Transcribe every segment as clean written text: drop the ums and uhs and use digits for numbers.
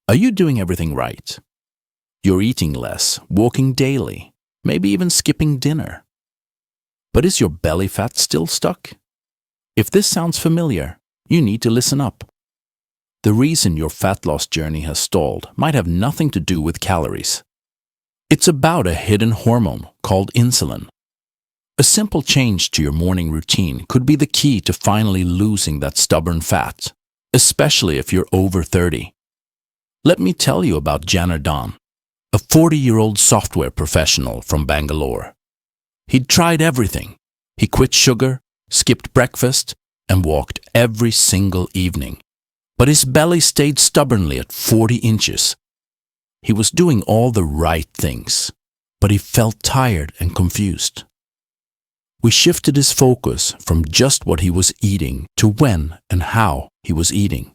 Are you doing everything right? You're eating less, walking daily, maybe even skipping dinner. But is your belly fat still stuck? If this sounds familiar, you need to listen up. The reason your fat loss journey has stalled might have nothing to do with calories. It's about a hidden hormone called insulin. A simple change to your morning routine could be the key to finally losing that stubborn fat, especially if you're over 30. Let me tell you about Janardhan, a 40-year-old software professional from Bangalore. He'd tried everything. He quit sugar, skipped breakfast, and walked every single evening. But his belly stayed stubbornly at 40 inches. He was doing all the right things, but he felt tired and confused. We shifted his focus from just what he was eating to when and how he was eating.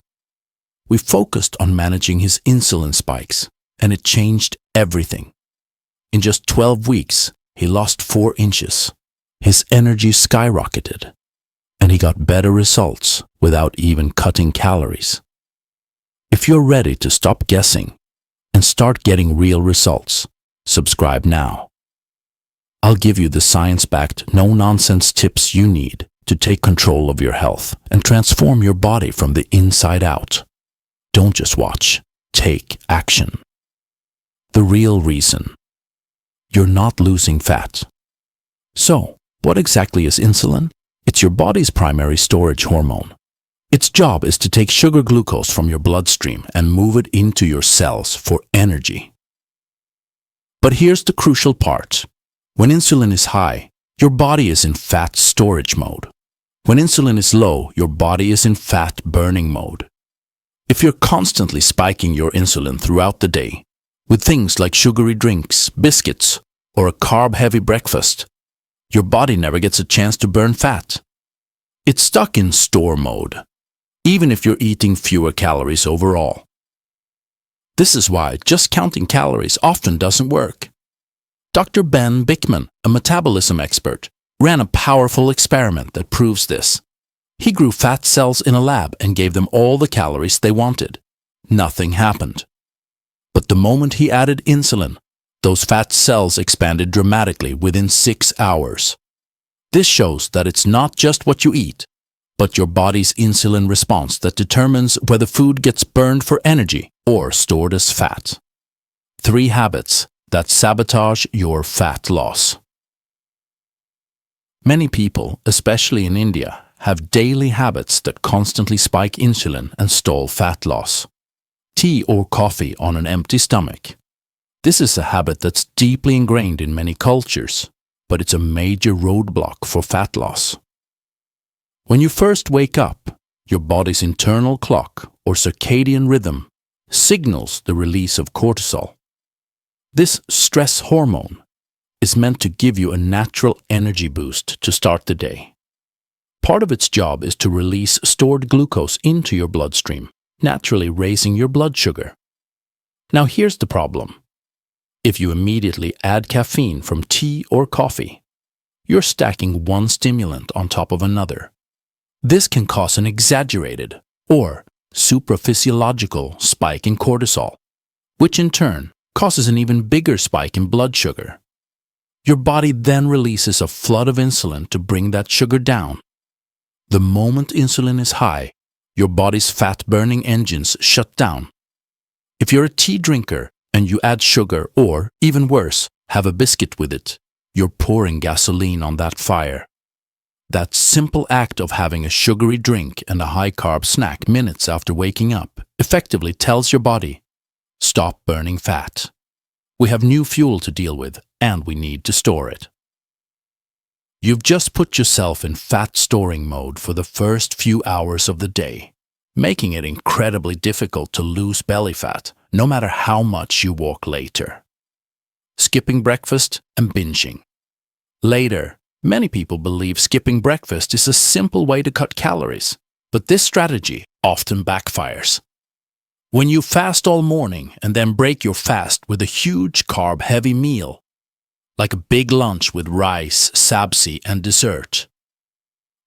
We focused on managing his insulin spikes, and it changed everything. In just 12 weeks, he lost 4 inches. His energy skyrocketed, and he got better results without even cutting calories. If you're ready to stop guessing and start getting real results, subscribe now. I'll give you the science-backed, no-nonsense tips you need to take control of your health and transform your body from the inside out. Don't just watch, take action. The real reason: you're not losing fat. So, what exactly is insulin? It's your body's primary storage hormone. Its job is to take sugar glucose from your bloodstream and move it into your cells for energy. But here's the crucial part. When insulin is high, your body is in fat storage mode. When insulin is low, your body is in fat burning mode. If you're constantly spiking your insulin throughout the day, with things like sugary drinks, biscuits, or a carb-heavy breakfast, your body never gets a chance to burn fat. It's stuck in store mode, even if you're eating fewer calories overall. This is why just counting calories often doesn't work. Dr. Ben Bickman, a metabolism expert, ran a powerful experiment that proves this. He grew fat cells in a lab and gave them all the calories they wanted. Nothing happened. But the moment he added insulin, those fat cells expanded dramatically within 6 hours. This shows that it's not just what you eat, but your body's insulin response that determines whether food gets burned for energy or stored as fat. 3 habits that sabotage your fat loss. Many people, especially in India, have daily habits that constantly spike insulin and stall fat loss. Tea or coffee on an empty stomach. This is a habit that's deeply ingrained in many cultures, but it's a major roadblock for fat loss. When you first wake up, your body's internal clock or circadian rhythm signals the release of cortisol. This stress hormone is meant to give you a natural energy boost to start the day. Part of its job is to release stored glucose into your bloodstream, naturally raising your blood sugar. Now here's the problem. If you immediately add caffeine from tea or coffee, you're stacking one stimulant on top of another. This can cause an exaggerated or supraphysiological spike in cortisol, which in turn causes an even bigger spike in blood sugar. Your body then releases a flood of insulin to bring that sugar down. The moment insulin is high, your body's fat-burning engines shut down. If you're a tea drinker and you add sugar or, even worse, have a biscuit with it, you're pouring gasoline on that fire. That simple act of having a sugary drink and a high-carb snack minutes after waking up effectively tells your body, stop burning fat. We have new fuel to deal with, and we need to store it. You've just put yourself in fat storing mode for the first few hours of the day, making it incredibly difficult to lose belly fat, no matter how much you walk later. Skipping breakfast and binging. Later, many people believe skipping breakfast is a simple way to cut calories, but this strategy often backfires. When you fast all morning and then break your fast with a huge carb-heavy meal, like a big lunch with rice, sabzi, and dessert,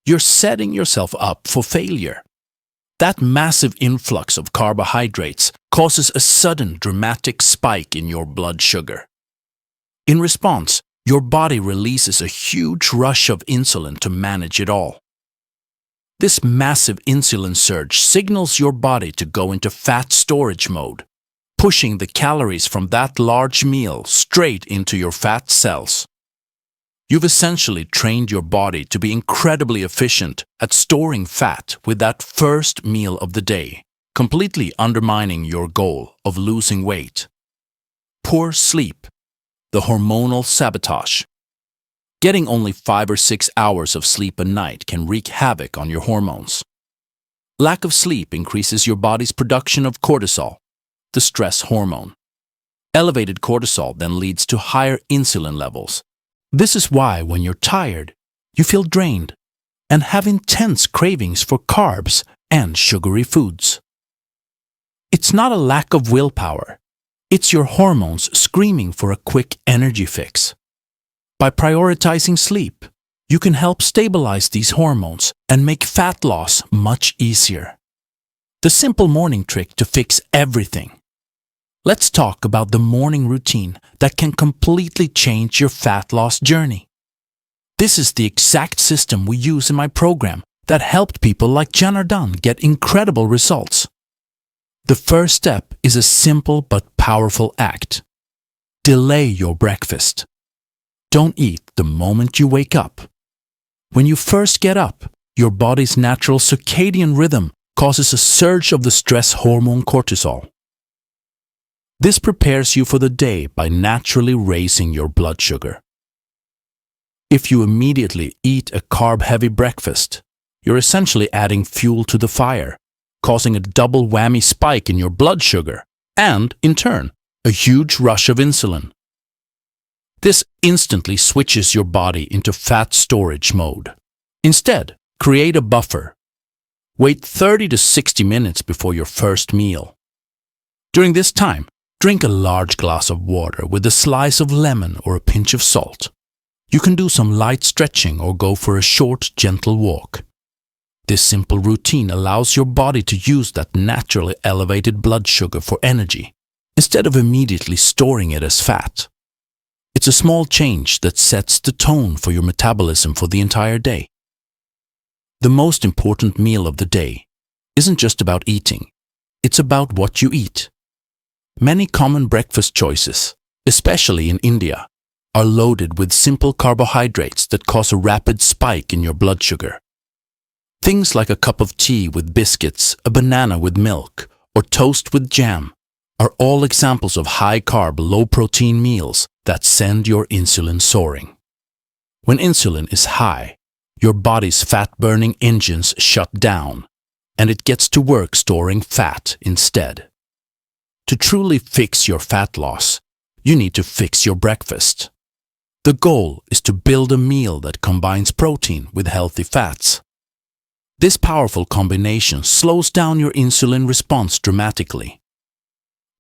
you're setting yourself up for failure. That massive influx of carbohydrates causes a sudden dramatic spike in your blood sugar. In response, your body releases a huge rush of insulin to manage it all. This massive insulin surge signals your body to go into fat storage mode, pushing the calories from that large meal straight into your fat cells. You've essentially trained your body to be incredibly efficient at storing fat with that first meal of the day, completely undermining your goal of losing weight. Poor sleep, the hormonal sabotage. Getting only 5 or 6 hours of sleep a night can wreak havoc on your hormones. Lack of sleep increases your body's production of cortisol, the stress hormone. Elevated cortisol then leads to higher insulin levels. This is why when you're tired, you feel drained and have intense cravings for carbs and sugary foods. It's not a lack of willpower. It's your hormones screaming for a quick energy fix. By prioritizing sleep, you can help stabilize these hormones and make fat loss much easier. The simple morning trick to fix everything. Let's talk about the morning routine that can completely change your fat loss journey. This is the exact system we use in my program that helped people like Janardhan get incredible results. The first step is a simple but powerful act. Delay your breakfast. Don't eat the moment you wake up. When you first get up, your body's natural circadian rhythm causes a surge of the stress hormone cortisol. This prepares you for the day by naturally raising your blood sugar. If you immediately eat a carb-heavy breakfast, you're essentially adding fuel to the fire, causing a double whammy spike in your blood sugar and, in turn, a huge rush of insulin. This instantly switches your body into fat storage mode. Instead, create a buffer. Wait 30 to 60 minutes before your first meal. During this time, drink a large glass of water with a slice of lemon or a pinch of salt. You can do some light stretching or go for a short, gentle walk. This simple routine allows your body to use that naturally elevated blood sugar for energy, instead of immediately storing it as fat. It's a small change that sets the tone for your metabolism for the entire day. The most important meal of the day isn't just about eating, it's about what you eat. Many common breakfast choices, especially in India, are loaded with simple carbohydrates that cause a rapid spike in your blood sugar. Things like a cup of tea with biscuits, a banana with milk, or toast with jam are all examples of high-carb, low-protein meals that send your insulin soaring. When insulin is high, your body's fat-burning engines shut down, and it gets to work storing fat instead. To truly fix your fat loss, you need to fix your breakfast. The goal is to build a meal that combines protein with healthy fats. This powerful combination slows down your insulin response dramatically.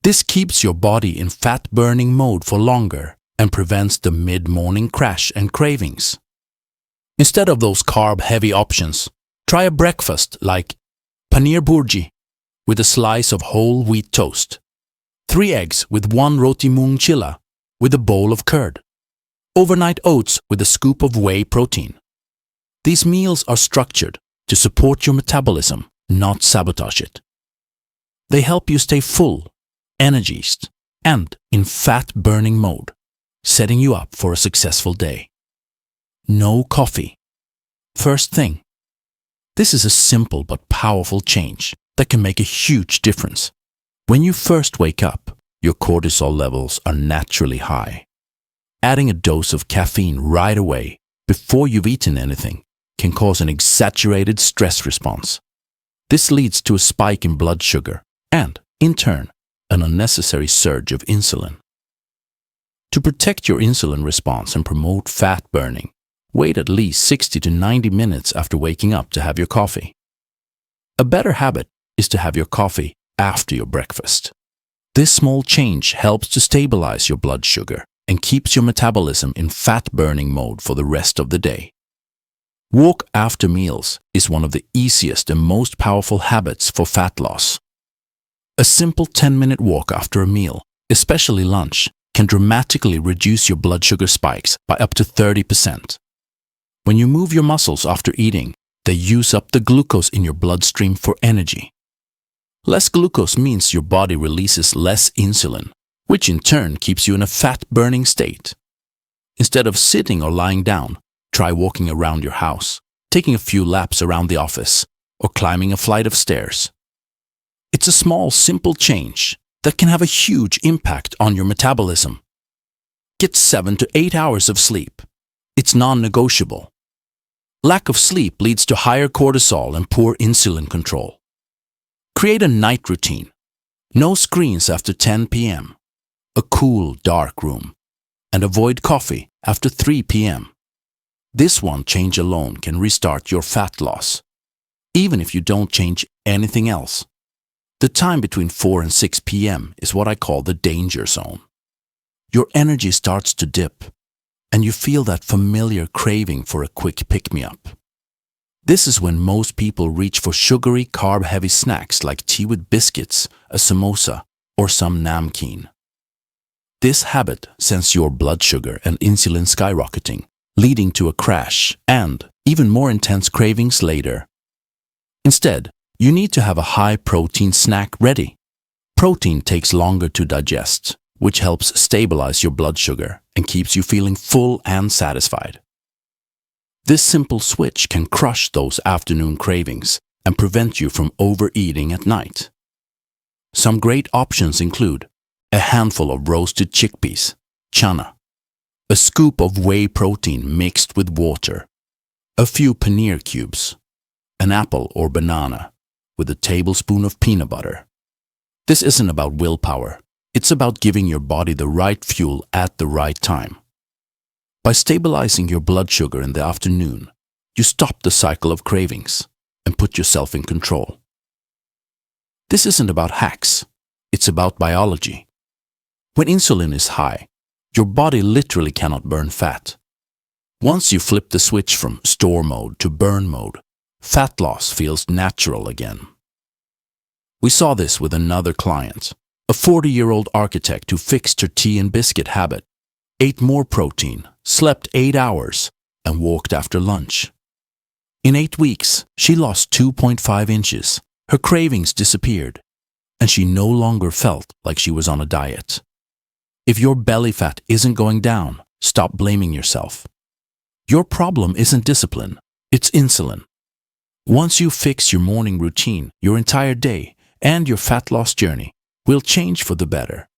This keeps your body in fat-burning mode for longer and prevents the mid-morning crash and cravings. Instead of those carb-heavy options, try a breakfast like paneer bhurji with a slice of whole wheat toast, 3 eggs with 1 roti moong chilla with a bowl of curd, overnight oats with a scoop of whey protein. These meals are structured to support your metabolism, not sabotage it. They help you stay full, energized, and in fat-burning mode, setting you up for a successful day. No coffee. First thing. This is a simple but powerful change that can make a huge difference. When you first wake up, your cortisol levels are naturally high. Adding a dose of caffeine right away, before you've eaten anything, can cause an exaggerated stress response. This leads to a spike in blood sugar and, in turn, an unnecessary surge of insulin. To protect your insulin response and promote fat burning, wait at least 60 to 90 minutes after waking up to have your coffee. A better habit is to have your coffee after your breakfast. This small change helps to stabilize your blood sugar and keeps your metabolism in fat-burning mode for the rest of the day. Walk after meals is one of the easiest and most powerful habits for fat loss. A simple 10-minute walk after a meal, especially lunch, can dramatically reduce your blood sugar spikes by up to 30%. When you move your muscles after eating, they use up the glucose in your bloodstream for energy. Less glucose means your body releases less insulin, which in turn keeps you in a fat-burning state. Instead of sitting or lying down, try walking around your house, taking a few laps around the office, or climbing a flight of stairs. It's a small, simple change that can have a huge impact on your metabolism. Get 7 to 8 hours of sleep. It's non-negotiable. Lack of sleep leads to higher cortisol and poor insulin control. Create a night routine. No screens after 10 p.m. A cool, dark room. And avoid coffee after 3 p.m. This one change alone can restart your fat loss, even if you don't change anything else. The time between 4 and 6 p.m. is what I call the danger zone. Your energy starts to dip, and you feel that familiar craving for a quick pick-me-up. This is when most people reach for sugary, carb-heavy snacks like tea with biscuits, a samosa, or some namkeen. This habit sends your blood sugar and insulin skyrocketing, leading to a crash and even more intense cravings later. Instead, you need to have a high-protein snack ready. Protein takes longer to digest, which helps stabilize your blood sugar and keeps you feeling full and satisfied. This simple switch can crush those afternoon cravings and prevent you from overeating at night. Some great options include a handful of roasted chickpeas, chana, a scoop of whey protein mixed with water, a few paneer cubes, an apple or banana, with a tablespoon of peanut butter. This isn't about willpower. It's about giving your body the right fuel at the right time. By stabilizing your blood sugar in the afternoon, you stop the cycle of cravings and put yourself in control. This isn't about hacks. It's about biology. When insulin is high, your body literally cannot burn fat. Once you flip the switch from store mode to burn mode, fat loss feels natural again. We saw this with another client, a 40-year-old architect who fixed her tea and biscuit habit, ate more protein, slept 8 hours, and walked after lunch. In 8 weeks, she lost 2.5 inches, her cravings disappeared, and she no longer felt like she was on a diet. If your belly fat isn't going down, stop blaming yourself. Your problem isn't discipline, it's insulin. Once you fix your morning routine, your entire day and your fat loss journey will change for the better.